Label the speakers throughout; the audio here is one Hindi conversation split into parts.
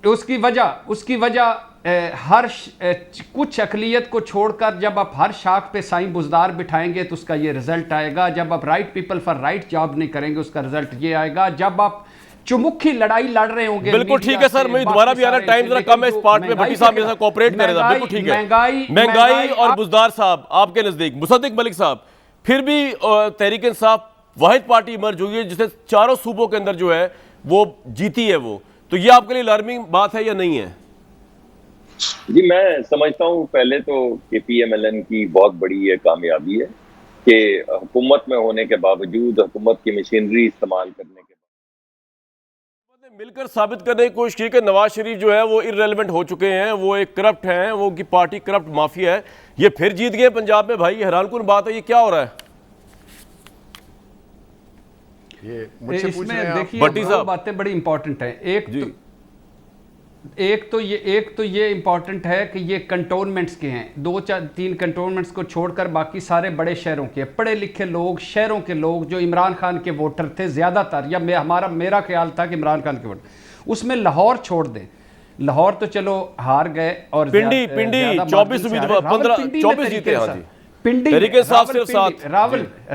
Speaker 1: उसकी वजह कुछ अकलियत को छोड़कर जब आप हर शाख पे साईं बुजदार बिठाएंगे तो उसका ये रिजल्ट आएगा। जब आप right people for right job नहीं करेंगे उसका रिजल्ट ये आएगा। जब आप चुमुखी लड़ाई लड़ रहे होंगे।
Speaker 2: बिल्कुल ठीक है सर, मैं दोबारा भी आ रहा, टाइम जरा कम है इस पार्ट में, भट्टी साहब मेरे साथ कोऑपरेट करें। बिल्कुल ठीक है, महंगाई और बुजदार साहब आपके नजदीक, मुसद्दिक मलिक साहब, फिर भी तहरीक इंसाफ वाहिद पार्टी इमर्ज हुई है जिसे चारों सूबों के अंदर जो है वो जीती है, वो तो ये आपके लिए अलार्मिंग बात है या नहीं है?
Speaker 3: जी, मैं समझता हूँ पहले तो कि पीएमएलएन की बहुत बड़ी ये कामयाबी है कि हुकूमत में होने के बावजूद, हुकूमत की मशीनरी इस्तेमाल करने के बाद
Speaker 2: मिलकर साबित करने की कोशिश की कि नवाज शरीफ जो है वो इररेलेवेंट हो चुके हैं, वो एक करप्ट हैं, वो उनकी पार्टी करप्ट माफिया है। ये फिर जीत गए पंजाब में। भाई हैरानकुन बात है, ये क्या हो रहा है?
Speaker 1: ये मुझसे पूछ रहे हैं देखिए, भट्टी साहब बातें बड़ी इंपॉर्टेंट है। एक तो ये इंपॉर्टेंट है कि ये कंटोनमेंट्स के हैं, 2-3 कंटोनमेंट्स को छोड़कर बाकी सारे बड़े शहरों के पढ़े लिखे लोग, शहरों के लोग जो इमरान खान के वोटर थे ज़्यादातर, या मेरा ख्याल था कि इमरान खान के वोटर, उसमें लाहौर छोड़ दें। लाहौर तो चलो हार गए और
Speaker 2: पिंडी 24 उम्मीदवार 24 जीते।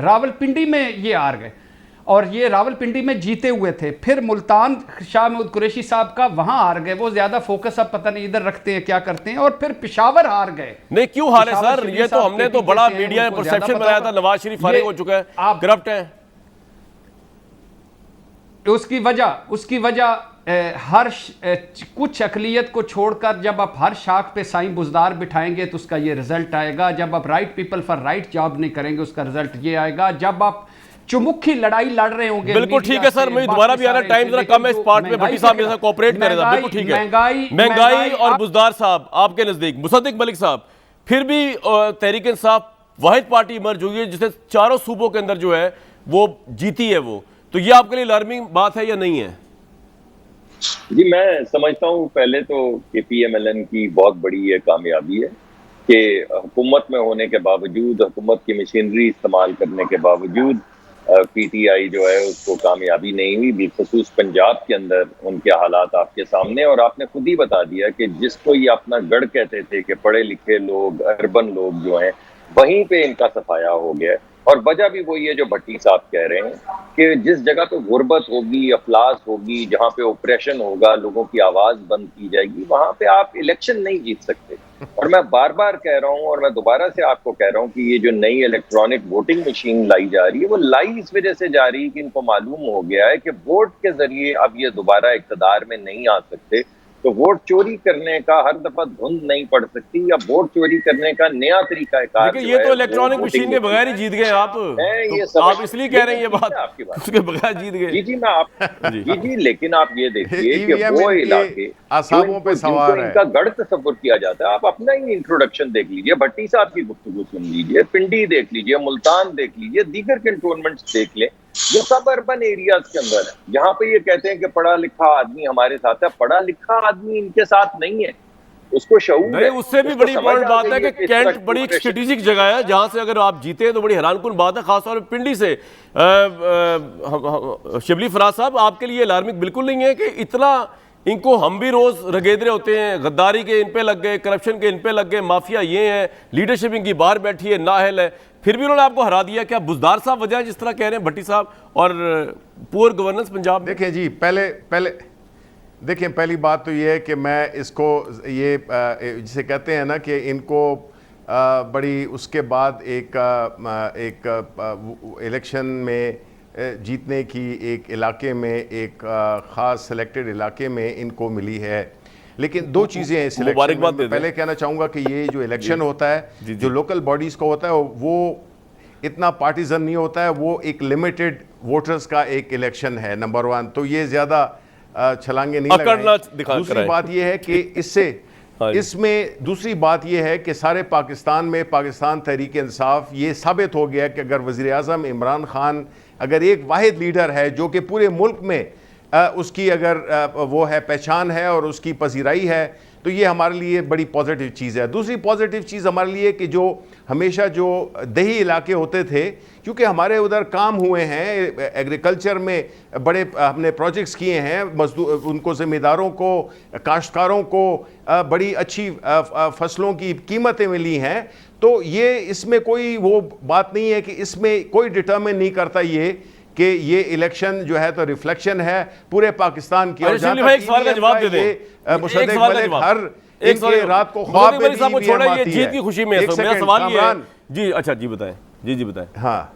Speaker 1: रावलपिंडी में ये हार गए और ये रावलपिंडी में जीते हुए थे। फिर मुल्तान शाह महमूद कुरैशी साहब का वहां हार गए, वो ज्यादा फोकस अब पता नहीं इधर रखते हैं क्या करते हैं। और फिर पेशावर हार गए।
Speaker 2: नहीं क्यों हारे सर? ये तो हमने तो बड़ा मीडिया में परसेप्शन बनाया था नवाज शरीफ फारिग हो चुका है, करप्ट है।
Speaker 1: उसकी वजह कुछ अकलियत को छोड़कर जब आप हर शाख पे साईं बुजदार बिठाएंगे तो उसका ये रिजल्ट आएगा। जब आप right people for right job नहीं करेंगे उसका रिजल्ट ये आएगा। जब आप चुमुखी लड़ाई लड़ रहे होंगे।
Speaker 2: बिल्कुल ठीक है सर, मैं दोबारा भी आ रहा, टाइम जरा कम है इस पार्ट में, भट्टी साहब मेरे साथ कोऑपरेट करें। बिल्कुल ठीक है, महंगाई और बुजदार साहब आपके नजदीक, मुसद्दिक मलिक साहब, फिर भी तहरीक इंसाफ वाहिद पार्टी इमर्ज हुई है जिसे चारों सूबों के अंदर जो है वो जीती है, वो तो ये आपके लिए अलार्मिंग बात है या नहीं है?
Speaker 3: जी, मैं समझता हूँ पहले तो कि पीएमएलएन की बहुत बड़ी ये कामयाबी है कि हुकूमत में होने के बावजूद, हुकूमत की मशीनरी इस्तेमाल करने के बावजूद पीटीआई जो है उसको कामयाबी नहीं हुई। बिलखुसूस पंजाब के अंदर उनके हालात आपके सामने, और आपने खुद ही बता दिया कि जिसको ये अपना गढ़ कहते थे कि पढ़े लिखे लोग, अर्बन लोग जो हैं, वहीं पे इनका सफाया हो गया। और वजह भी वही है जो भट्टी साहब कह रहे हैं कि जिस जगह पे गुर्बत होगी, अफलास होगी, जहाँ पे ऑपरेशन होगा, लोगों की आवाज बंद की जाएगी, वहां पे आप इलेक्शन नहीं जीत सकते। और मैं बार बार कह रहा हूँ और मैं दोबारा से आपको कह रहा हूँ कि ये जो नई इलेक्ट्रॉनिक वोटिंग मशीन लाई जा रही है वो लाई इस वजह से जा रही है कि इनको मालूम हो गया है कि वोट के जरिए अब ये दोबारा इक़्तिदार में नहीं आ सकते, तो वोट चोरी करने का हर दफा धुंध नहीं पड़ सकती, या वोट चोरी करने का नया तरीका है।
Speaker 2: ये तो इलेक्ट्रॉनिक मशीन के बगैर ही जीत गए आप, तो आप इसलिए कह रहे हैं ये बात,
Speaker 3: आपकी बात
Speaker 2: उसके बगैर जीत गए।
Speaker 3: जी, लेकिन आप ये देखिए कि वो इलाके
Speaker 4: असाबों पे सवार है,
Speaker 3: इनका गढ़ तस्वुर किया जाता है। आप अपना ही इंट्रोडक्शन देख लीजिए, भट्टी साहब की गुफ्तगू सुन लीजिए, पिंडी देख लीजिए, मुल्तान देख लीजिए, दीगर कैंटोनमेंट्स देख ले, जो सब अर्बन एरियाज के अंदर है, जहाँ पे ये कहते हैं कि पढ़ा लिखा आदमी हमारे साथ है। पढ़ा लिखा आदमी इनके साथ नहीं है, उसको शऊर है।
Speaker 2: उससे भी बड़ी इंपॉर्टेंट बात है कि कैंट बड़ी स्ट्रेटेजिक जगह है जहां से अगर आप जीते हैं तो बड़ी हैरानकुन बात है, खासतौर पर पिंडी से। शिबली फराज साहब, आपके लिए अलार्मिंग बिल्कुल नहीं है कि इतना इनको हम भी रोज रगेदरे होते हैं, गद्दारी के इन पे लग गए, करप्शन के इन पे लग गए, माफिया ये है, लीडरशिप इनकी बाहर बैठी है, नाअहल है, फिर भी उन्होंने आपको हरा दिया। क्या बुजदार साहब वजह है जिस तरह कह रहे हैं भट्टी साहब, और पुअर गवर्नेंस पंजाब?
Speaker 4: देखिए जी, पहली बात तो ये है कि मैं इसको ये जिसे कहते हैं ना कि इनको बड़ी उसके बाद एक इलेक्शन में जीतने की एक इलाके में, एक ख़ास सेलेक्टेड इलाके में इनको मिली है। लेकिन दो चीज़ें हैं सिलेक्शन में। पहले कहना चाहूँगा कि ये जो इलेक्शन होता है, जो लोकल बॉडीज़ का होता है, वो इतना पार्टीजन नहीं होता है, वो एक लिमिटेड वोटर्स का एक इलेक्शन है, नंबर 1। तो ये ज़्यादा छलांगे नहीं लगाएंगे। दूसरी बात ये है कि दूसरी बात यह है कि सारे पाकिस्तान में पाकिस्तान तहरीक इंसाफ ये साबित हो गया कि अगर वज़ीर आज़म इमरान खान अगर एक वाहिद लीडर है जो कि पूरे मुल्क में उसकी अगर वो है पहचान है और उसकी पजीराई है, तो ये हमारे लिए बड़ी पॉजिटिव चीज़ है। दूसरी पॉजिटिव चीज़ हमारे लिए कि जो हमेशा जो दही इलाके होते थे, क्योंकि हमारे उधर काम हुए हैं एग्रीकल्चर में, बड़े हमने प्रोजेक्ट्स किए हैं, मजदूर उनको ज़मींदारों को, काश्तकारों को बड़ी अच्छी फसलों की कीमतें मिली हैं। तो ये इसमें कोई वो बात नहीं है कि इसमें कोई डिटर्मिन नहीं करता ये कि ये इलेक्शन जो है तो रिफ्लेक्शन है पूरे पाकिस्तान की। और
Speaker 2: भाई एक सवाल का जवाब दे दें,
Speaker 4: मुशद्दिक मलिक हर एक रात को ख्वाब में
Speaker 2: साहब को छोड़ा, ये जीत की खुशी में मेरा सवाल ये है जी। अच्छा जी बताएं, जी बताएं।
Speaker 4: हाँ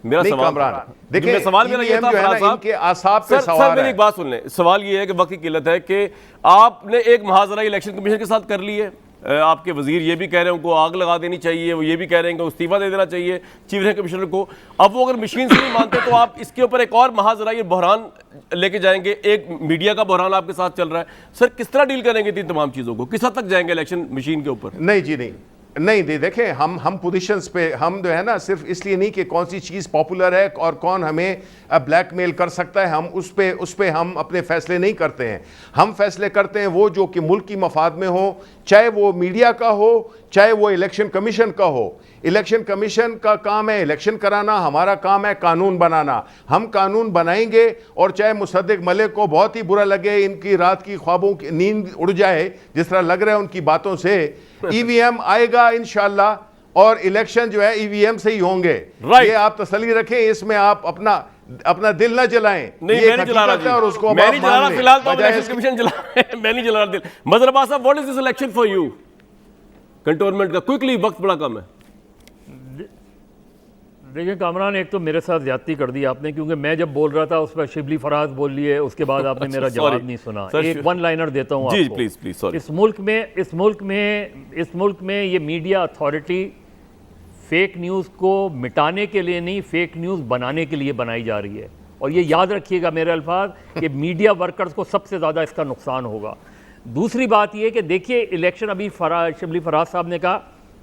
Speaker 2: मेरा सवाल, देखिए सवाल मेरा ये था
Speaker 4: इनके आसाब पे
Speaker 2: सवाल है। मेरी एक बात सुन लें, सवाल ये है कि वक्त की किल्लत है कि आपने एक मुहाजरा इलेक्शन कमीशन के साथ कर ली है, आपके वजीर ये भी कह रहे हैं उनको आग लगा देनी चाहिए, वो ये भी कह रहे हैं कि इस्तीफा दे देना चाहिए चीफ इलेक्शन कमिश्नर को। अब वो अगर मशीन से नहीं मानते तो आप इसके ऊपर एक और महाजरा ये बहरान लेके जाएंगे, एक मीडिया का बहरान आपके साथ चल रहा है। सर किस तरह डील करेंगे इन तमाम चीज़ों को, किस हद तक जाएंगे इलेक्शन मशीन के ऊपर?
Speaker 4: नहीं जी नहीं देखें, हम पोजीशंस पे हम जो है ना, सिर्फ इसलिए नहीं कि कौन सी चीज़ पॉपुलर है और कौन हमें ब्लैकमेल कर सकता है, हम उस पे हम अपने फैसले नहीं करते हैं। हम फैसले करते हैं वो जो कि मुल्क की मफाद में हो, चाहे वो मीडिया का हो, चाहे वो इलेक्शन कमीशन का हो। इलेक्शन कमीशन का काम है इलेक्शन कराना, हमारा काम है कानून बनाना। हम कानून बनाएंगे, और चाहे मुसद्दिक मलिक को बहुत ही बुरा लगे, इनकी रात की ख्वाबों की नींद उड़ जाए जिस तरह लग रहा है उनकी बातों से, ईवीएम आएगा इंशाल्लाह, और इलेक्शन जो है ईवीएम से ही होंगे। ये आप तसल्ली रखें, इसमें आप अपना दिल ना जलाएं।
Speaker 2: नहीं, मैं नहीं जला रहा, और उसको मैं नहीं जला रहा फिलहाल, तो इलेक्शन कमीशन जला मैं नहीं जला रहा दिल। मजहर अब्बास साहब, what is this election for you? Cantonment का क्विकली, वक्त बड़ा कम है।
Speaker 5: देखिए कामरान, एक तो मेरे साथ ज्यादती कर दी आपने, क्योंकि मैं जब बोल रहा था उस पर शिबली फराज बोल लिए, उसके बाद आपने मेरा जवाब नहीं सुना। एक वन लाइनर देता हूँ आपको।
Speaker 2: Please sorry.
Speaker 5: इस मुल्क में ये मीडिया अथॉरिटी फेक न्यूज़ को मिटाने के लिए नहीं, फेक न्यूज़ बनाने के लिए बनाई जा रही है। और ये याद रखिएगा मेरे अल्फाज कि मीडिया वर्कर्स को सबसे ज़्यादा इसका नुकसान होगा। दूसरी बात ये कि देखिए इलेक्शन, अभी शिबली फराज साहब ने कहा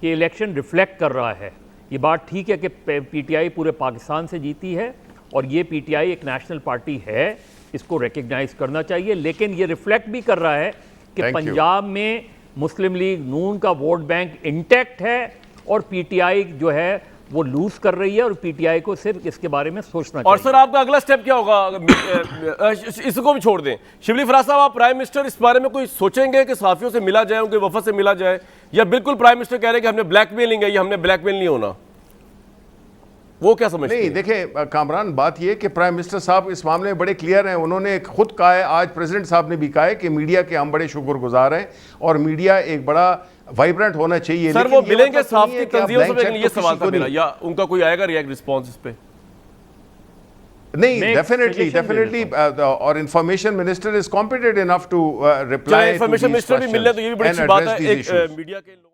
Speaker 5: कि इलेक्शन रिफ्लेक्ट कर रहा है। ये बात ठीक है कि पीटीआई पूरे पाकिस्तान से जीती है, और ये पीटीआई एक नेशनल पार्टी है, इसको रिकग्नाइज करना चाहिए। लेकिन ये रिफ्लेक्ट भी कर रहा है कि पंजाब में मुस्लिम लीग नून का वोट बैंक इंटैक्ट है, और पीटीआई जो है वो लूज कर रही है, और पीटीआई को सिर्फ इसके बारे में सोचना चाहिए।
Speaker 2: और सर आपका अगला स्टेप क्या होगा? इसको भी छोड़ दें, शिबली फराज साहब, आप प्राइम मिनिस्टर इस बारे में कोई सोचेंगे कि सहाफियों से मिला जाए, उनके वफद से मिला जाए, या बिल्कुल प्राइम मिनिस्टर कह रहे हैं कि हमने ब्लैकमेलिंग है, या हमने ब्लैकमेल नहीं होना? वो क्या समझते हैं?
Speaker 4: नहीं देखें कामरान, बात यह कि प्राइम मिनिस्टर साहब इस मामले में बड़े क्लियर हैं। उन्होंने खुद कहा है, आज प्रेसिडेंट साहब ने भी कहा है कि मीडिया के हम बड़े शुक्रगुजार हैं, और मीडिया एक बड़ा वाइब्रेंट होना चाहिए।
Speaker 2: सर वो मिलेंगे सहाफती तंजीमों से? ये सवाल था मेरा, या उनका कोई आएगा रिएक्ट रिस्पॉन्स इस पे?
Speaker 4: नहीं, डेफिनेटली और information minister is competent enough to reply.
Speaker 2: Information minister भी मिलने, तो ये भी बड़ी अच्छी बात है। एक मीडिया के लोग